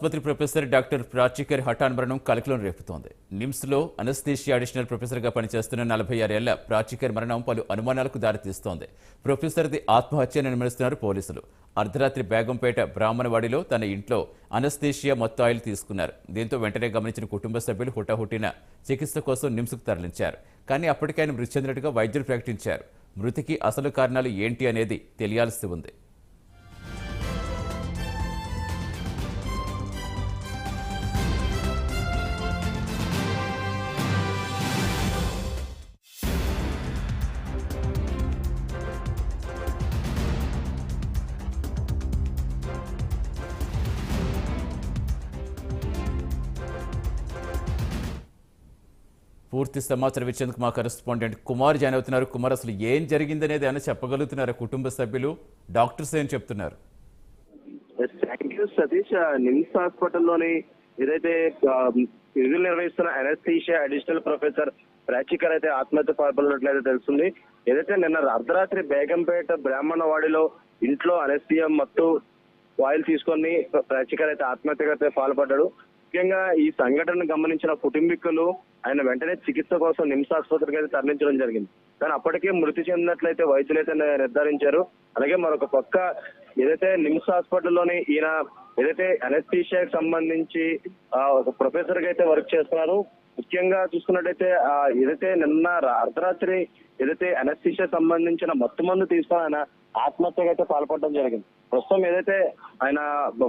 ఆసుపత్రి professor doctor ప్రాచికర్ హఠాన్ మరణం కలకలం రేపుతోంది. నిమ్స్లో అనస్థీషియా అడిషనల్ ప్రొఫెసర్గా పనిచేస్తున్న 46 ఏళ్ల ప్రాచికర్ మరణం పలు అనుమానాలకు దారితీస్తోంది. ప్రొఫెసర్ది ఆత్మహత్య అని నిర్మలిస్తున్నారు పోలీసులు. అర్ధరాత్రి బేగంపేట బ్రాహ్మణవాడిలో తన ఇంట్లో అనస్థీషియా మొత్తాయిలు తీసుకున్నారు. దీంతో వెంటనే గమనించిన కుటుంబ సభ్యులు హుటాహుటిన చికిత్స కోసం నిమ్స్కు తరలించారు. కానీ అప్పటికే ఆయన మృతి చెందినట్టుగా వైద్యులు ప్రకటించారు. మృతికి అసలు కారణాలు ఏంటి అనేది తెలియాల్సి ఉంది. పూర్తి సమాచారం ఇచ్చేందుకు మా కరెస్పాండెంట్ కుమార్ జాయిన్ అవుతున్నారు. కుమార్, అసలు ఏం జరిగిందనేది ఏమైనా చెప్పగలుగుతున్నారు? కుటుంబ సభ్యులు, డాక్టర్స్ ఏం చెప్తున్నారు? Thank you Satish. నిమ్స్ హాస్పిటల్లోని ఏదైతే విధులు నిర్వహిస్తున్న అనస్థీషియా అడిషనల్ ప్రొఫెసర్ ప్రాచికర్ అయితే ఆత్మహత్య పాల్పడినట్లయితే తెలుస్తుంది. ఏదైతే నిన్న అర్ధరాత్రి బేగంపేట బ్రాహ్మణవాడిలో ఇంట్లో అనస్థియా మత్తు ఆయిల్ తీసుకొని ప్రాచికర్ అయితే ఆత్మహత్యగా అయితే పాల్పడ్డాడు. ముఖ్యంగా ఈ సంఘటనను గమనించిన కుటుంబీకులు ఆయన వెంటనే చికిత్స కోసం నిమ్స్ ఆసుపత్రికి అయితే తరలించడం జరిగింది. కానీ అప్పటికే మృతి చెందినట్లయితే వైద్యులైతే నిర్ధారించారు. అలాగే మరొక పక్క ఏదైతే నిమ్స్ హాస్పిటల్లోని ఈయన ఏదైతే అనస్థీషియాకి సంబంధించి ఒక ప్రొఫెసర్ గా అయితే వర్క్ చేస్తున్నారు. ముఖ్యంగా చూసుకున్నట్టయితే ఏదైతే నిన్న అర్ధరాత్రి ఏదైతే అనస్థీషియా సంబంధించిన మత్తు మందు తీసుకొని ఆయన ఆత్మహత్యగా అయితే పాల్పడడం జరిగింది. ప్రస్తుతం ఏదైతే ఆయన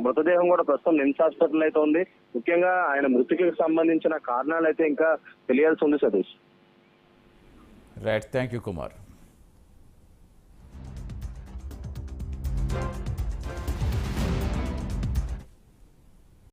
మృతదేహం కూడా ప్రస్తుతం నిమ్స్ హాస్పిటల్ అయితే ఉంది. ముఖ్యంగా ఆయన మృతికి సంబంధించిన కారణాలు అయితే ఇంకా తెలియాల్సి ఉంది Satish. Right, thank you Kumar.